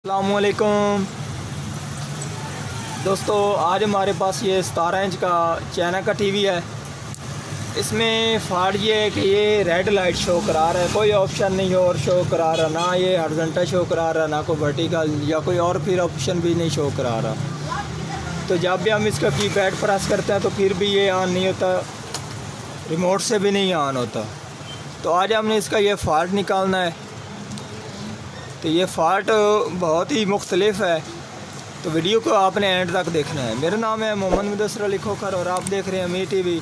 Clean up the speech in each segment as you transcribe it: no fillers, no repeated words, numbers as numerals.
अस्सलामुअलैकुम दोस्तों, आज हमारे पास ये 17 इंच का चाइना का टीवी है। इसमें फॉल्ट ये है कि ये रेड लाइट शो करा रहा है, कोई ऑप्शन नहीं और शो करा रहा, ना ये हॉरिजॉन्टल शो करा रहा, ना कोई वर्टिकल या कोई और फिर ऑप्शन भी नहीं शो करा रहा। तो जब भी हम इसका कीपैड प्रेस करते हैं तो फिर भी ये ऑन नहीं होता, रिमोट से भी नहीं ऑन होता। तो आज हमने इसका ये फॉल्ट निकालना है। तो ये फॉल्ट बहुत ही मुख्तलिफ है, तो वीडियो को आपने एंड तक देखना है। मेरा नाम है मोहम्मद मुदस्सिर अली खोखर और आप देख रहे हैं अमीर टीवी।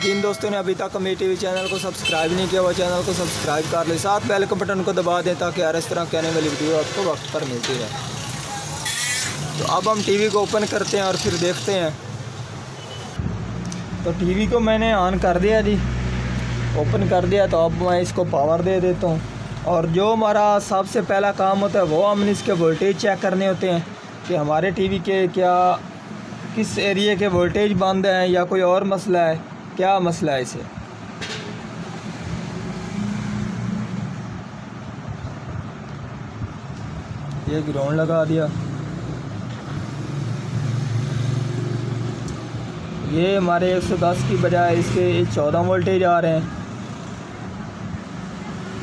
जिन दोस्तों ने अभी तक अमीर टीवी चैनल को सब्सक्राइब नहीं किया वो चैनल को सब्सक्राइब कर ले, साथ बेल के बटन को दबा दें ताकि हर इस तरह कहने वाली वीडियो आपको वक्त पर मिलती रहे। तो अब हम टीवी को ओपन करते हैं और फिर देखते हैं। तो टीवी को मैंने ऑन कर दिया जी, ओपन कर दिया। तो अब मैं इसको पावर दे देता हूँ और जो हमारा सबसे पहला काम होता है वो हमने इसके वोल्टेज चेक करने होते हैं कि हमारे टीवी के क्या किस एरिया के वोल्टेज बंद हैं या कोई और मसला है, क्या मसला है इसे। ये ग्राउंड लगा दिया। ये हमारे 110 की बजाय इसके 14 वोल्टेज आ रहे हैं,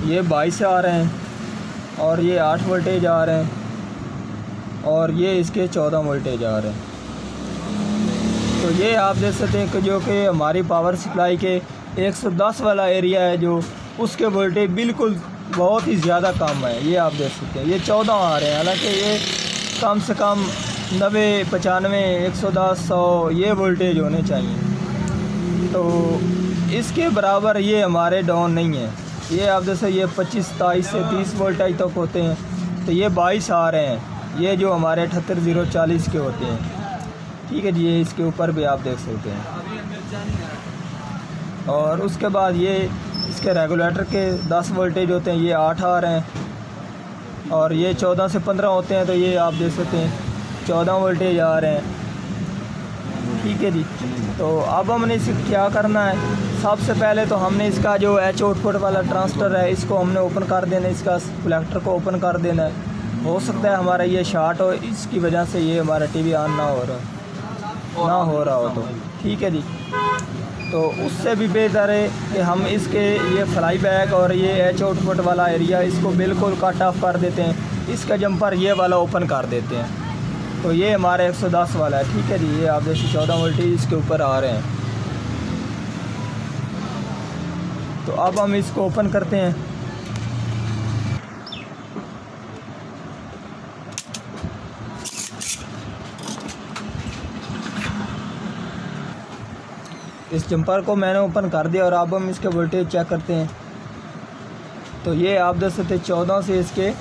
ये 22 आ रहे हैं और ये 8 वोल्टेज आ रहे हैं और ये इसके 14 वोल्टेज आ रहे हैं। तो ये आप देख सकते हैं कि जो कि हमारी पावर सप्लाई के 110 वाला एरिया है, जो उसके वोल्टेज बिल्कुल बहुत ही ज़्यादा कम है। ये आप देख सकते हैं ये 14 आ रहे हैं, हालांकि ये कम से कम 90, 95, 110, 100 ये वोल्टेज होने चाहिए। तो इसके बराबर ये हमारे डाउन नहीं है। ये आप जैसे ये 25, 27 से 30 वोल्टेज तक होते हैं, तो ये 22 आ रहे हैं, ये जो हमारे 78040 के होते हैं। ठीक है जी, ये इसके ऊपर भी आप देख सकते हैं। और उसके बाद ये इसके रेगुलेटर के 10 वोल्टेज होते हैं, ये 8 आ रहे हैं और ये 14 से 15 होते हैं, तो ये आप देख सकते हैं 14 वोल्टेज आ रहे हैं। ठीक है जी। तो अब हमने इसे क्या करना है, सबसे पहले तो हमने इसका जो एच आउटपुट वाला ट्रांजिस्टर है इसको हमने ओपन कर देना है, इसका कलेक्टर को ओपन कर देना है। हो सकता है हमारा ये शॉर्ट हो, इसकी वजह से ये हमारा टीवी ऑन ना हो रहा हो तो ठीक है जी। तो उससे भी बेहतर है कि हम इसके ये फ्लाई बैक और ये एच आउटपुट वाला एरिया इसको बिल्कुल कट ऑफ कर देते हैं, इसका जंपर ये वाला ओपन कर देते हैं। तो ये हमारा 110 वाला है। ठीक है जी। ये आप जैसे 14 वोल्टेज इसके ऊपर आ रहे हैं। तो अब हम इसको ओपन करते हैं। इस जंपर को मैंने ओपन कर दिया और अब हम इसके वोल्टेज चेक करते हैं। तो ये आप देख सकते हैं 14 से इसके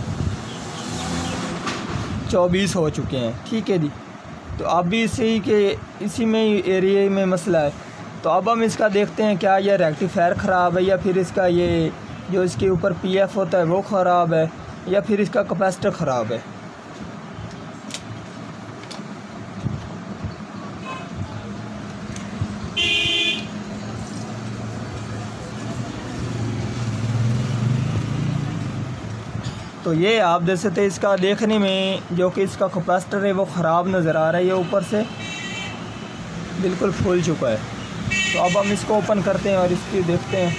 24 हो चुके हैं। ठीक है जी। तो अब भी इसी में ही एरिया में मसला है। तो अब हम इसका देखते हैं क्या ये रेक्टिफायर ख़राब है या फिर इसका ये जो इसके ऊपर पीएफ होता है वो ख़राब है या फिर इसका कैपेसिटर ख़राब है। तो ये आप देख सकते हैं इसका देखने में जो कि इसका कैपेसिटर है वो ख़राब नज़र आ रहा है, ये ऊपर से बिल्कुल फूल चुका है। तो अब हम इसको ओपन करते हैं और इसकी देखते हैं।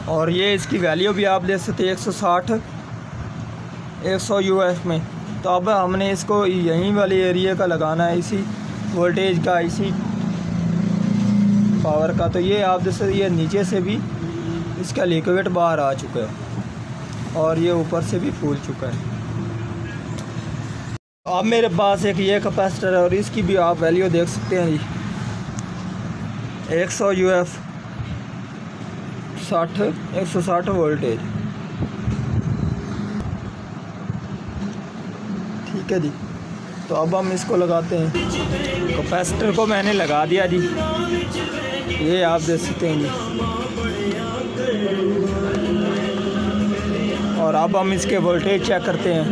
और ये इसकी वैल्यू भी आप देख सकते हैं 160, 100 UF में। तो अब हमने इसको यहीं वाले एरिया का लगाना है, इसी वोल्टेज का, इसी पावर का। तो ये आप जैसे ये नीचे से भी इसका लिक्विड बाहर आ चुका है और ये ऊपर से भी फूल चुका है। अब मेरे पास एक ये कैपेसिटर है और इसकी भी आप वैल्यू देख सकते हैं जी, 100 UF, 160 वोल्टेज। ठीक है जी। तो अब हम इसको लगाते हैं। कैपेसिटर को मैंने लगा दिया जी, ये आप देख सकते हैं जी। और अब हम इसके वोल्टेज चेक करते हैं।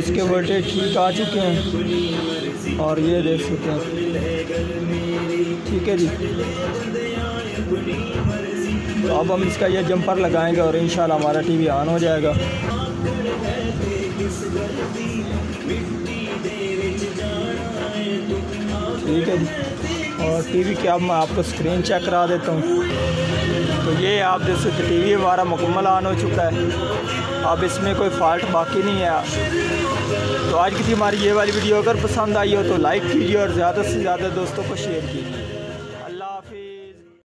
इसके वोल्टेज ठीक आ चुके हैं और ये देख सकते हैं। ठीक है जी, तो अब हम इसका ये जंपर लगाएंगे और इंशाल्लाह हमारा टीवी ऑन हो जाएगा। ठीक है जी, और टीवी की अब मैं आपको स्क्रीन चेक करा देता हूँ। तो ये आप देख सकते टीवी हमारा मुकम्मल ऑन हो चुका है, अब इसमें कोई फॉल्ट बाकी नहीं है। तो आज की हमारी ये वाली वीडियो अगर पसंद आई हो तो लाइक कीजिए और ज़्यादा से ज़्यादा दोस्तों को शेयर कीजिए।